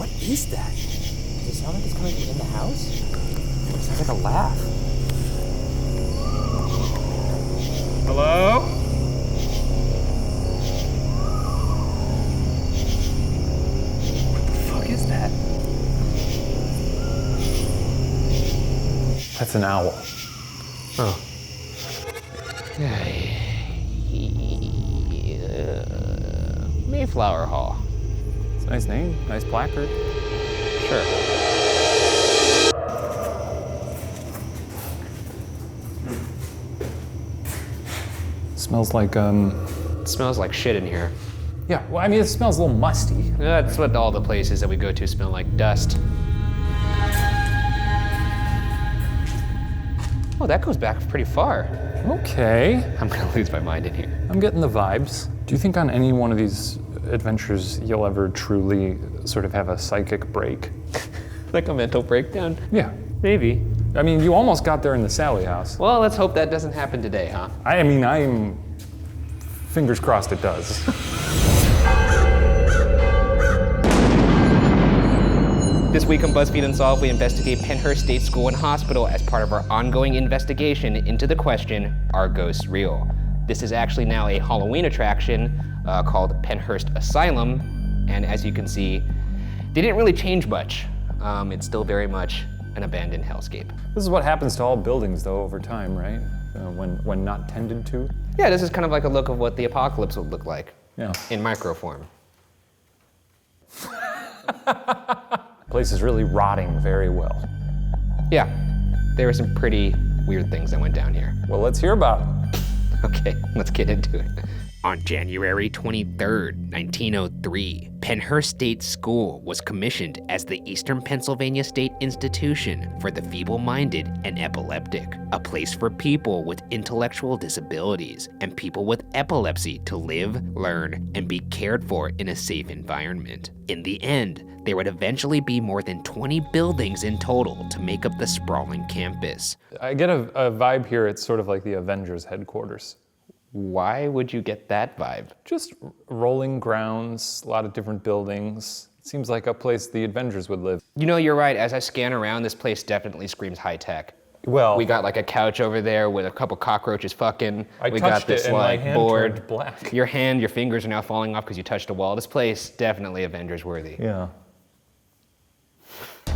What is that? Does it sound like it's coming from in the house? It sounds like a laugh. Hello? What the fuck is that? That's an owl. Oh. Mayflower Hall. It's a nice name, nice placard. Sure. Smells like, It smells like shit in here. yeah, well, I mean, it smells a little musty. That's what all the places that we go to smell like, dust. Oh, that goes back pretty far. Okay, I'm gonna lose my mind in here. I'm getting the vibes. Do you think on any one of these adventures you'll ever truly sort of have a psychic break? Like a mental breakdown? Yeah. Maybe. I mean, you almost got there in the Sally house. Well, let's hope that doesn't happen today, huh? I mean, I'm fingers crossed it does. This week on BuzzFeed Unsolved, we investigate Pennhurst State School and Hospital as part of our ongoing investigation into the question, are ghosts real? This is actually now a Halloween attraction called Pennhurst Asylum, and as you can see, they didn't really change much. It's still very much an abandoned hellscape. This is what happens to all buildings, though, over time, right? When not tended to. Yeah, this is kind of like a look of what the apocalypse would look like Yeah. in micro form. Place is really rotting very well. Yeah, there were some pretty weird things that went down here. Well, let's hear about it. Okay, let's get into it. On January 23rd, 1903, Pennhurst State School was commissioned as the Eastern Pennsylvania State Institution for the Feeble-Minded and Epileptic, a place for people with intellectual disabilities and people with epilepsy to live, learn, and be cared for in a safe environment. In the end, there would eventually be more than 20 buildings in total to make up the sprawling campus. I get a vibe here, it's sort of like the Avengers headquarters. Why would you get that vibe? Just rolling grounds, a lot of different buildings. It seems like a place the Avengers would live. You know, you're right. As I scan around, this place definitely screams high tech. Well, We got like a couch over there with a couple cockroaches fucking. I We got touched this it and my like hand board. turned black. Your fingers are now falling off because you touched a wall. This place definitely Avengers worthy. Yeah.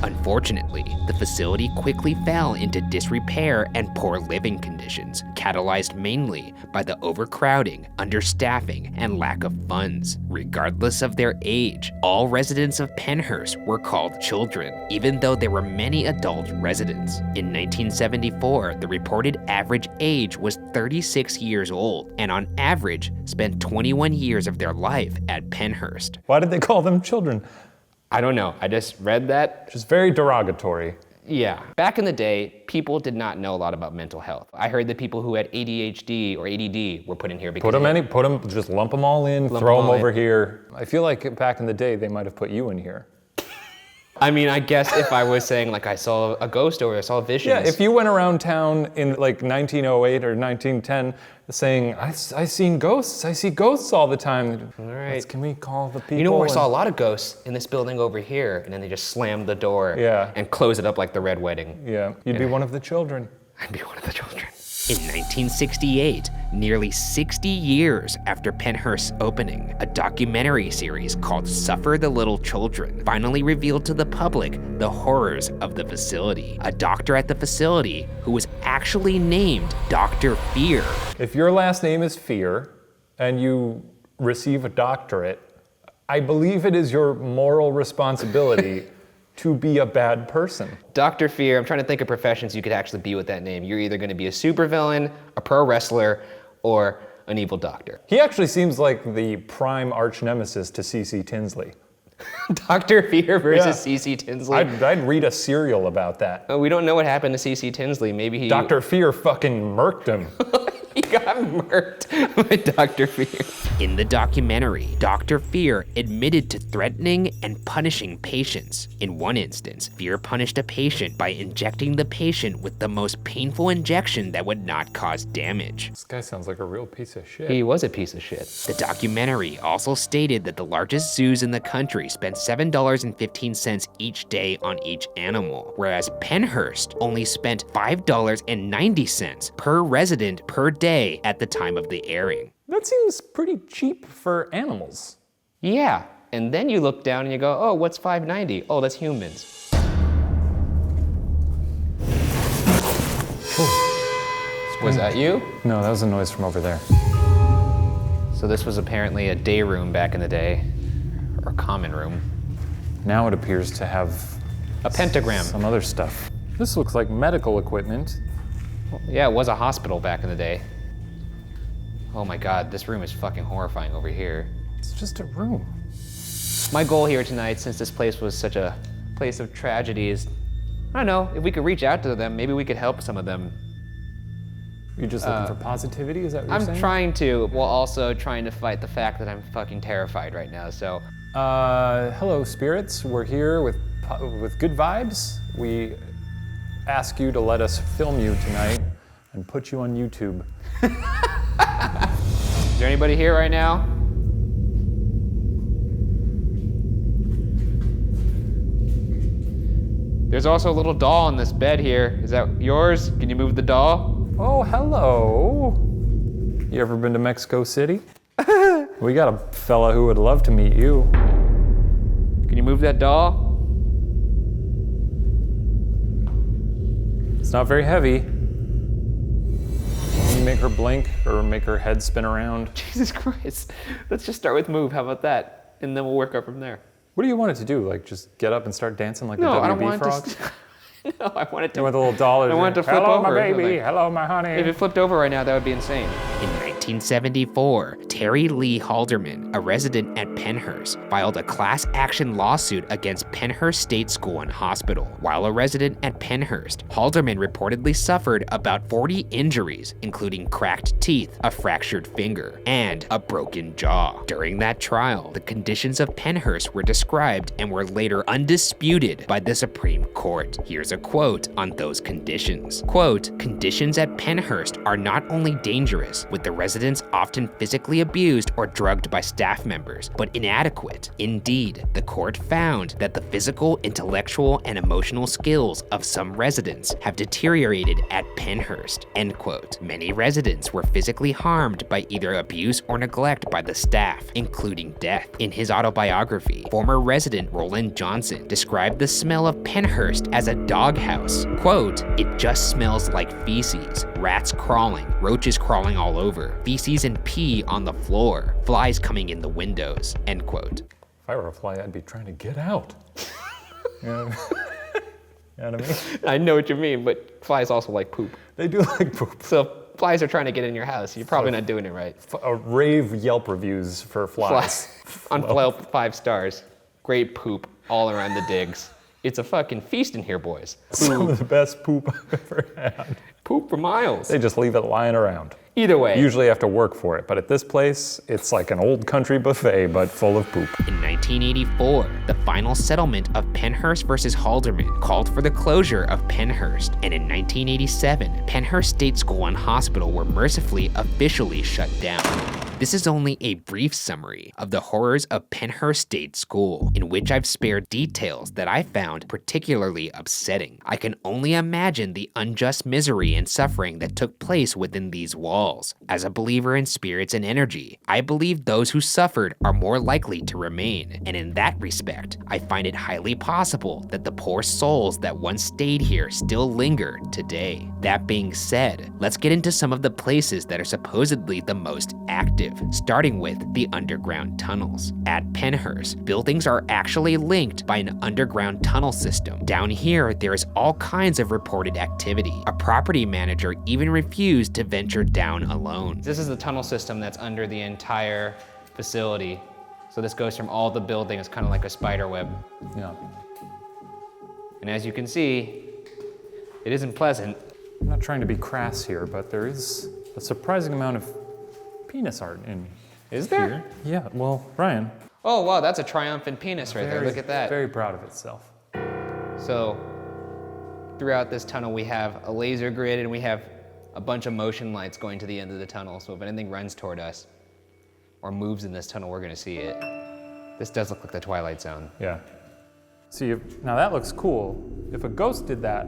Unfortunately, the facility quickly fell into disrepair and poor living conditions, catalyzed mainly by the overcrowding, understaffing, and lack of funds. Regardless of their age, all residents of Pennhurst were called children, even though there were many adult residents. In 1974, the reported average age was 36 years old, and on average, spent 21 years of their life at Pennhurst. Why did they call them children? I don't know, I just read that. Just very derogatory. Yeah. Back in the day, people did not know a lot about mental health. I heard that people who had ADHD or ADD were put in here because Just lump them all in, throw them over here. I feel like back in the day, they might have put you in here. I mean, I guess if I was saying like I saw a ghost or I saw visions. Yeah, if you went around town in like 1908 or 1910 saying, I seen ghosts, I see ghosts all the time. All right. Can we call the people? You know where I saw a lot of ghosts? In this building over here, and then they just slammed the door and close it up like the Red Wedding. Yeah, you'd be one of the children. I'd be one of the children. In 1968, nearly 60 years after Pennhurst's opening, a documentary series called Suffer the Little Children finally revealed to the public the horrors of the facility. A doctor at the facility who was actually named Dr. Fear. If your last name is Fear and you receive a doctorate, I believe it is your moral responsibility to be a bad person. Dr. Fear, I'm trying to think of professions you could actually be with that name. You're either gonna be a supervillain, a pro wrestler, or an evil doctor. He actually seems like the prime arch nemesis to C.C. Tinsley. Dr. Fear versus C.C. Tinsley. I'd read a serial about that. We don't know what happened to C.C. Tinsley. Maybe he... Dr. Fear fucking murked him. He got murked by Dr. Fear. In the documentary, Dr. Fear admitted to threatening and punishing patients. In one instance, Fear punished a patient by injecting the patient with the most painful injection that would not cause damage. This guy sounds like a real piece of shit. He was a piece of shit. The documentary also stated that the largest zoos in the country spent $7.15 each day on each animal, whereas Pennhurst only spent $5.90 per resident per day at the time of the airing. That seems pretty cheap for animals. Yeah, and then you look down and you go, oh, what's $5.90? Oh, that's humans. Was that you? No, that was a noise from over there. So this was apparently a day room back in the day, or common room. Now it appears to have A pentagram. some other stuff. This looks like medical equipment. Yeah, it was a hospital back in the day. Oh my God, this room is fucking horrifying over here. It's just a room. My goal here tonight, since this place was such a place of tragedy, is, I don't know, if we could reach out to them, maybe we could help some of them. You're just looking for positivity, is that what you're saying? I'm trying to, while also trying to fight the fact that I'm fucking terrified right now, so. Hello, spirits. We're here with good vibes. We ask you to let us film you tonight and put you on YouTube. Is there anybody here right now? There's also a little doll on this bed here. Is that yours? Can you move the doll? Oh, hello. You ever been to Mexico City? We got a fella who would love to meet you. Can you move that doll? It's not very heavy. Can you make her blink or make her head spin around? Jesus Christ. Let's just start with move. How about that? And then we'll work up from there. What do you want it to do? Like just get up and start dancing like No, the I don't WB want frogs? it to. No, I want it to. You want the little doll? I want it to flip Hello, over. my baby. Like, Hello, my honey. if it flipped over right now, that would be insane. In 1974, Terry Lee Halderman, a resident at Pennhurst, filed a class action lawsuit against Pennhurst State School and Hospital. While a resident at Pennhurst, Halderman reportedly suffered about 40 injuries, including cracked teeth, a fractured finger, and a broken jaw. During that trial, the conditions of Pennhurst were described and were later undisputed by the Supreme Court. Here's a quote on those conditions. Quote, "Conditions at Pennhurst are not only dangerous, with the residents often physically abused or drugged by staff members, but inadequate. Indeed, the court found that the physical, intellectual, and emotional skills of some residents have deteriorated at Pennhurst." End quote. Many residents were physically harmed by either abuse or neglect by the staff, including death. In his autobiography, former resident Roland Johnson described the smell of Pennhurst as a doghouse. Quote, "It just smells like feces, rats crawling, roaches crawling all over, feces and pee on the floor, flies coming in the windows." End quote. If I were a fly, I'd be trying to get out. You know what I mean? I know what you mean, but flies also like poop. They do like poop. So if flies are trying to get in your house, you're probably not doing it right. Rave Yelp reviews for flies. On Yelp, 5 stars. Great poop all around the digs. It's a fucking feast in here, boys. Some of the best poop I've ever had. Poop for miles. They just leave it lying around. Either way. Usually have to work for it, but at this place, it's like an old country buffet, but full of poop. In 1984, the final settlement of Pennhurst versus Halderman called for the closure of Pennhurst, and in 1987, Pennhurst State School and Hospital were mercifully officially shut down. This is only a brief summary of the horrors of Pennhurst State School, in which I've spared details that I found particularly upsetting. I can only imagine the unjust misery and suffering that took place within these walls. As a believer in spirits and energy, I believe those who suffered are more likely to remain, and in that respect, I find it highly possible that the poor souls that once stayed here still linger today. That being said, let's get into some of the places that are supposedly the most active, starting with the underground tunnels. At Pennhurst, buildings are actually linked by an underground tunnel system. Down here, there is all kinds of reported activity. A property manager even refused to venture down alone. This is the tunnel system that's under the entire facility. So this goes from all the buildings, kind of like a spider web. Yeah. And as you can see, it isn't pleasant. I'm not trying to be crass here, but there is a surprising amount of penis art in Is there? here. Yeah, well, Ryan. Oh, wow, that's a triumphant penis right there. Look at that. Very proud of itself. So, throughout this tunnel, we have a laser grid and we have a bunch of motion lights going to the end of the tunnel. So if anything runs toward us or moves in this tunnel, we're gonna see it. This does look like the Twilight Zone. Yeah. See, now that looks cool. If a ghost did that,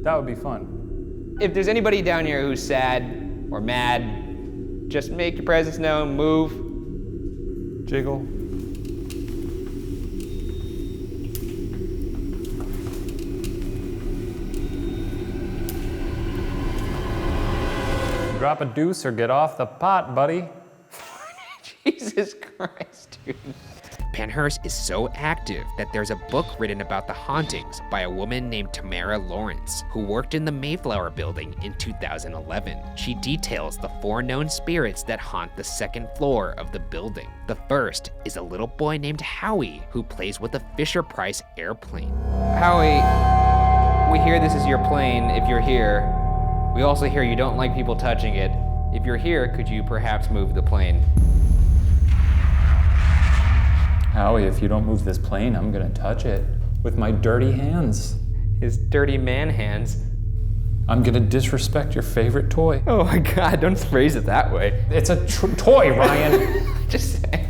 that would be fun. If there's anybody down here who's sad or mad, just make your presence known, move. Jiggle. Drop a deuce or get off the pot, buddy. Jesus Christ, dude. Pennhurst is so active that there's a book written about the hauntings by a woman named Tamara Lawrence, who worked in the Mayflower building in 2011. She details the 4 known spirits that haunt the 2nd floor of the building. The first is a little boy named Howie, who plays with a Fisher-Price airplane. Howie, we hear this is your plane if you're here. We also hear you don't like people touching it. If you're here, could you perhaps move the plane? Howie, if you don't move this plane, I'm gonna touch it with my dirty hands. His dirty man hands. I'm gonna disrespect your favorite toy. Oh my God, don't phrase it that way. It's a toy, Ryan. Just saying.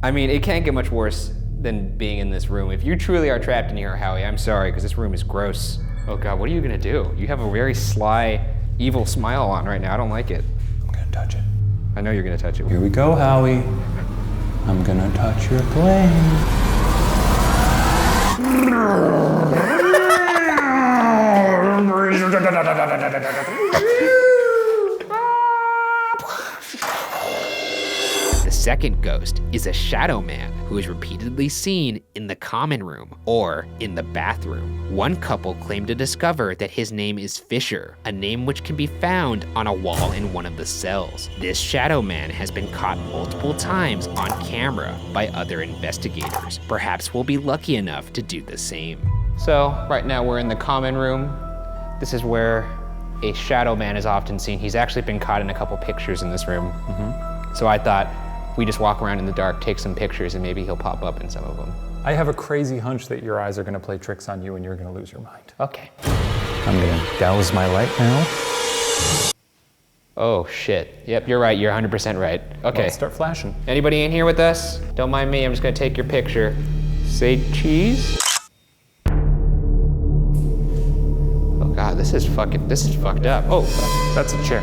I mean, it can't get much worse than being in this room. If you truly are trapped in here, Howie, I'm sorry, because this room is gross. Oh God, what are you gonna do? You have a very sly, evil smile on right now. I don't like it. I'm gonna touch it. I know you're gonna touch it. Here we go, Howie. I'm gonna touch your plane. The second ghost is a shadow man who is repeatedly seen in the common room or in the bathroom. One couple claimed to discover that his name is Fisher, a name which can be found on a wall in one of the cells. This shadow man has been caught multiple times on camera by other investigators. Perhaps we'll be lucky enough to do the same. So right now we're in the common room. This is where a shadow man is often seen. He's actually been caught in a couple pictures in this room. So I thought, we just walk around in the dark, take some pictures, and maybe he'll pop up in some of them. I have a crazy hunch that your eyes are gonna play tricks on you and you're gonna lose your mind. Okay. I'm gonna douse my light now. Oh shit. Yep, you're right, you're 100% right. Okay. Let's start flashing. Anybody in here with us? Don't mind me, I'm just gonna take your picture. Say cheese. Oh God, this is fucked up. Oh, That's a chair.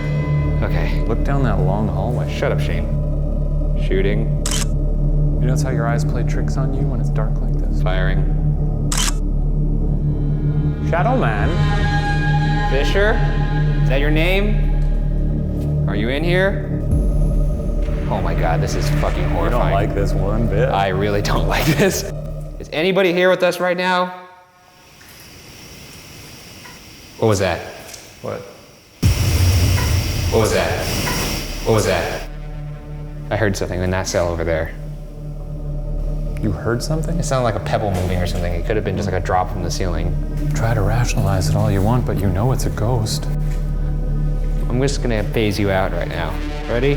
okay. Look down that long hallway. Shut up, Shane. Shooting, You notice how your eyes play tricks on you when it's dark like this? firing. Shadow Man. Fisher? Is that your name? Are you in here? Oh my God, this is fucking I horrifying. don't like this one bit. I really don't like this. Is anybody here with us right now? What was that? What? What was that? What was that? I heard something in that cell over there. You heard something? It sounded like a pebble moving or something. It could have been just like a drop from the ceiling. Try to rationalize it all you want, but you know it's a ghost. I'm just gonna phase you out right now. Ready?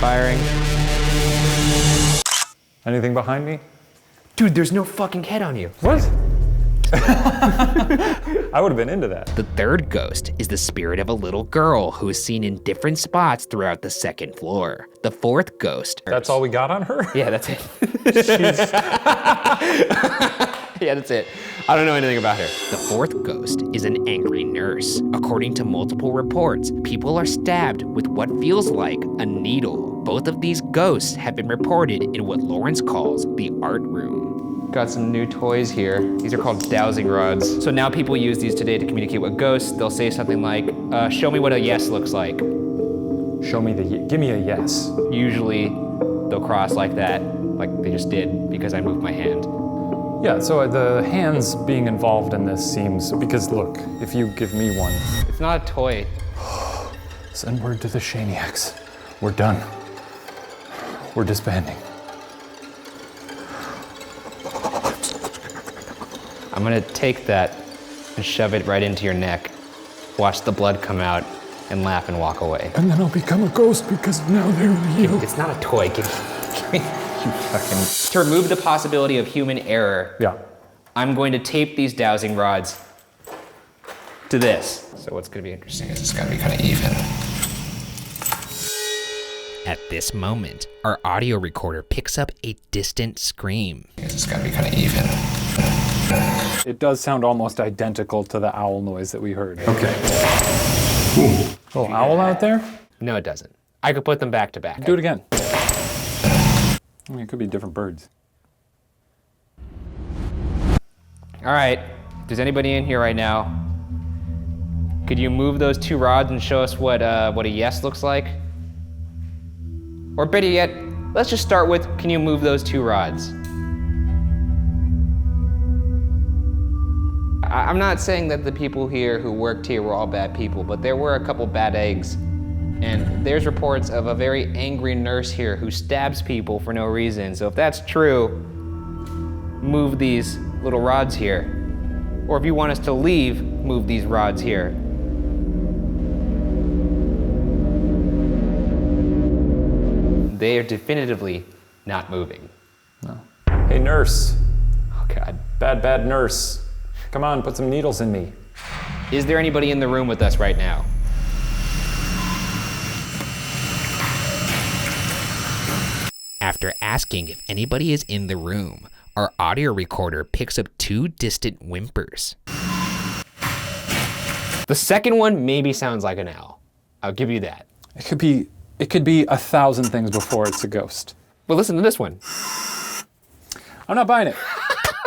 Firing. Anything behind me? Dude, there's no fucking head on you. What? I would have been into that. The third ghost is the spirit of a little girl who is seen in different spots throughout the 2nd floor. The fourth ghost. That's all we got on her? Yeah, that's it. Yeah, that's it. I don't know anything about her. The fourth ghost is an angry nurse. According to multiple reports, people are stabbed with what feels like a needle. Both of these ghosts have been reported in what Lawrence calls the art room. Got some new toys here. These are called dowsing rods. So now people use these today to communicate with ghosts. They'll say something like, show me what a yes looks like. Show me give me a yes. Usually they'll cross like that, like they just did because I moved my hand. Yeah, so the hands being involved in this seems, because look, if you give me one, It's not a toy. send word to the Shaniacs. We're done. We're disbanding. I'm gonna take that and shove it right into your neck. Watch the blood come out, and laugh and walk away. And then I'll become a ghost because now they're real. It's not a toy. Give me you fucking. To remove the possibility of human error, Yeah. I'm going to tape these dowsing rods to this. So what's going to be interesting is it's going to be kind of even. At this moment, our audio recorder picks up a distant scream. It's got to be kind of even. It does sound almost identical to the owl noise that we heard. Okay. Little owl out there? No, it doesn't. I could put them back to back. Do it again. I mean, it could be different birds. All right. If there's anybody in here right now, could you move those two rods and show us what a yes looks like? Or better yet, let's just start with, can you move those two rods? I'm not saying that the people here who worked here were all bad people, but there were a couple bad eggs. And there's reports of a very angry nurse here who stabs people for no reason. So if that's true, move these little rods here. Or if you want us to leave, move these rods here. They are definitively not moving. No. Hey, nurse. Oh God. Bad nurse. Come on, put some needles in me. Is there anybody in the room with us right now? After asking if anybody is in the room, our audio recorder picks up two distant whimpers. The second one maybe sounds like an owl. I'll give you that. It could be 1,000 things before it's a ghost. Well, listen to this one. I'm not buying it.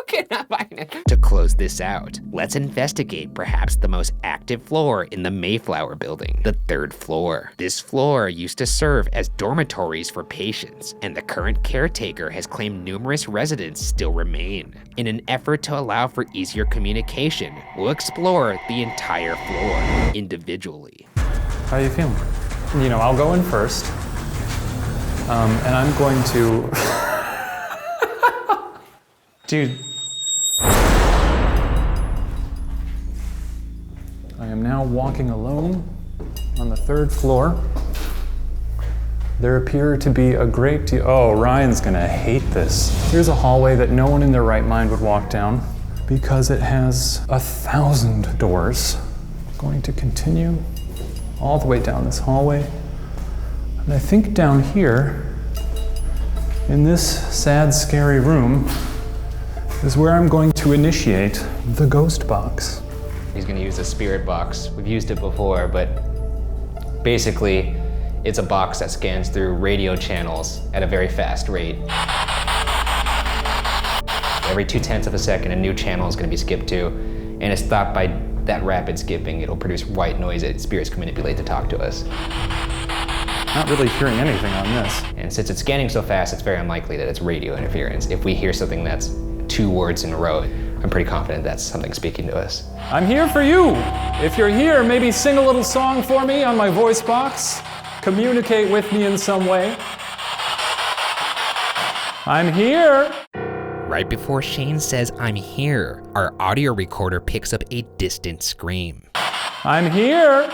Okay, not buying it. To close this out, let's investigate perhaps the most active floor in the Mayflower building, the 3rd floor. This floor used to serve as dormitories for patients, and the current caretaker has claimed numerous residents still remain. In an effort to allow for easier communication, we'll explore the entire floor individually. How are you feeling? You know, I'll go in first. And I'm going to... Dude. I am now walking alone on the 3rd floor. There appear to be a great deal... Oh, Ryan's gonna hate this. Here's a hallway that no one in their right mind would walk down because it has 1,000 doors. I'm going to continue all the way down this hallway. And I think down here, in this sad, scary room, is where I'm going to initiate the ghost box. He's gonna use the spirit box. We've used it before, but basically, it's a box that scans through radio channels at a very fast rate. Every 0.2 of a second, a new channel is gonna be skipped to, and it's thought by that rapid skipping, it'll produce white noise that spirits can manipulate to talk to us. Not really hearing anything on this. And since it's scanning so fast, it's very unlikely that it's radio interference. If we hear something that's 2 words in a row, I'm pretty confident that's something speaking to us. I'm here for you. If you're here, maybe sing a little song for me on my voice box. Communicate with me in some way. I'm here. Right before Shane says, "I'm here," our audio recorder picks up a distant scream. I'm here.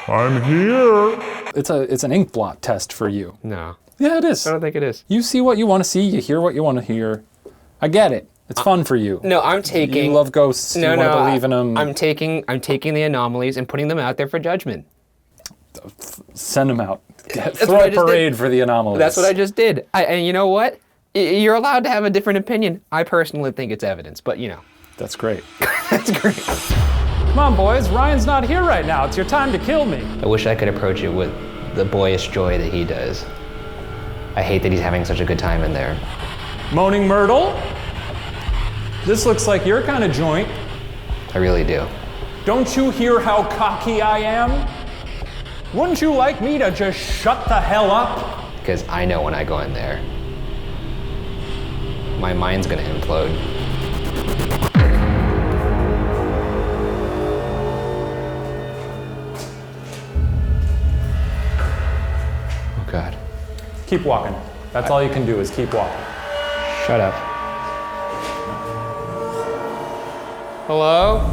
I'm here. It's an ink blot test for you. No, Yeah, it is. I don't think it is. You see what you want to see, you hear what you want to hear. I get it. It's fun for you. No, I'm taking. You love ghosts. No, you want to believe in them. I'm taking the anomalies and putting them out there for judgment. Send them out. That's Throw what I a just parade did. for the anomalies. That's what I just did. And you know what? You're allowed to have a different opinion. I personally think it's evidence, but you know. That's great. That's great. Come on, boys. Ryan's not here right now. It's your time to kill me. I wish I could approach it with the boyish joy that he does. I hate that he's having such a good time in there. Moaning Myrtle. This looks like your kind of joint. I really do. Don't you hear how cocky I am? Wouldn't you like me to just shut the hell up? Because I know when I go in there, my mind's gonna implode. Oh God. Keep walking. That's all you can do is keep walking. Shut up. Hello?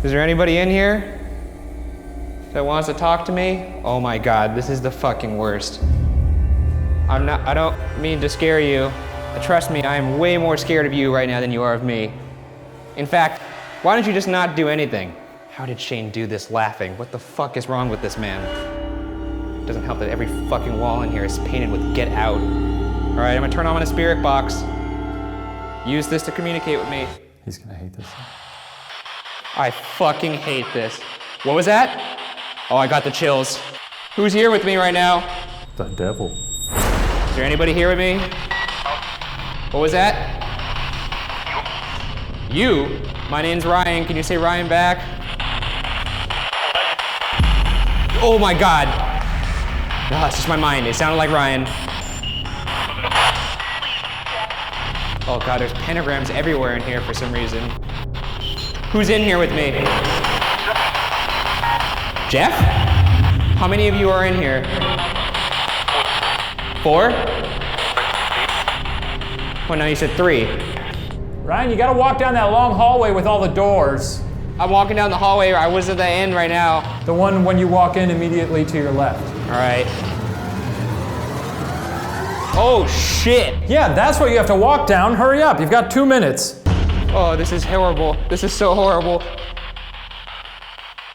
Is there anybody in here? that wants to talk to me? Oh my God, this is the fucking worst. I don't mean to scare you. Trust me, I am way more scared of you right now than you are of me. In fact, why don't you just not do anything? How did Shane do this laughing? What the fuck is wrong with this man? It doesn't help that every fucking wall in here is painted with "get out." All right, I'm gonna turn on my spirit box. Use this to communicate with me. He's gonna hate this. I fucking hate this. What was that? Oh, I got the chills. Who's here with me right now? The devil. Is there anybody here with me? What was that? You? My name's Ryan. Can you say Ryan back? Oh my God. No, it's just my mind. It sounded like Ryan. Oh God, there's pentagrams everywhere in here for some reason. Who's in here with me? Jeff? How many of you are in here? 4? Well, no, you said 3. Ryan, you gotta walk down that long hallway with all the doors. I'm walking down the hallway. I was at the end right now. The one when you walk in immediately to your left. All right. Oh, shit. Yeah, that's what you have to walk down. Hurry up, you've got 2 minutes. Oh, this is horrible. This is so horrible.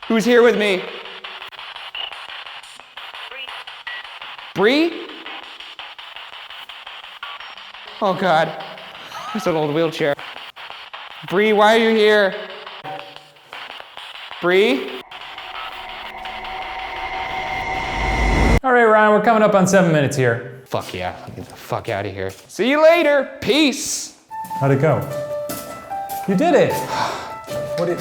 Who's here with me? Bree? Oh God, it's an old wheelchair. Bree, why are you here? Bree? All right, Ryan, we're coming up on 7 minutes here. Fuck yeah, get the fuck out of here. See you later, peace. How'd it go? You did it. What did?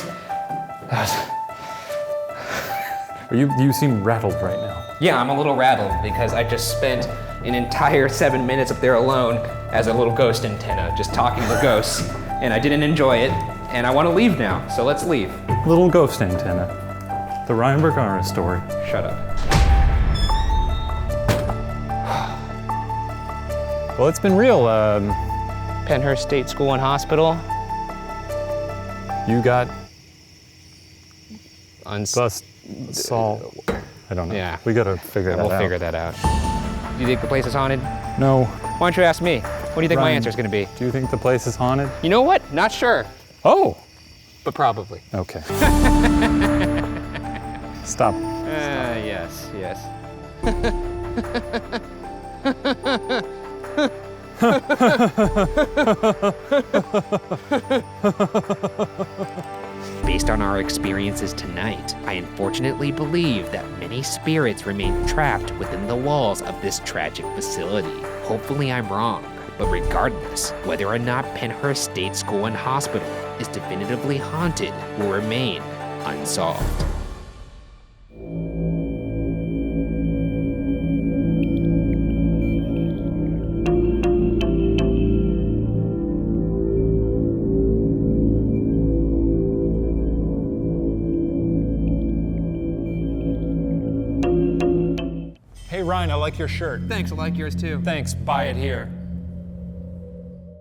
You seem rattled right now. Yeah, I'm a little rattled because I just spent an entire 7 minutes up there alone as a little ghost antenna, just talking to ghosts, and I didn't enjoy it, and I want to leave now, so let's leave. Little ghost antenna. The Ryan Bergara story. Shut up. Well, it's been real. Penhurst State School and Hospital. You got Bust. Saul. I don't know. Yeah. We gotta figure that out. We'll figure that out. Do you think the place is haunted? No. Why don't you ask me? What do you think my Ryan, answer is going to be? Do you think the place is haunted? You know what? Not sure, Oh. but probably. Okay. Stop. Yes, yes. Based on our experiences tonight, I unfortunately believe that many spirits remain trapped within the walls of this tragic facility. Hopefully I'm wrong, but regardless, whether or not Penhurst State School and Hospital is definitively haunted will remain unsolved. Hey, Ryan, I like your shirt. Thanks, I like yours too. Thanks, buy it here.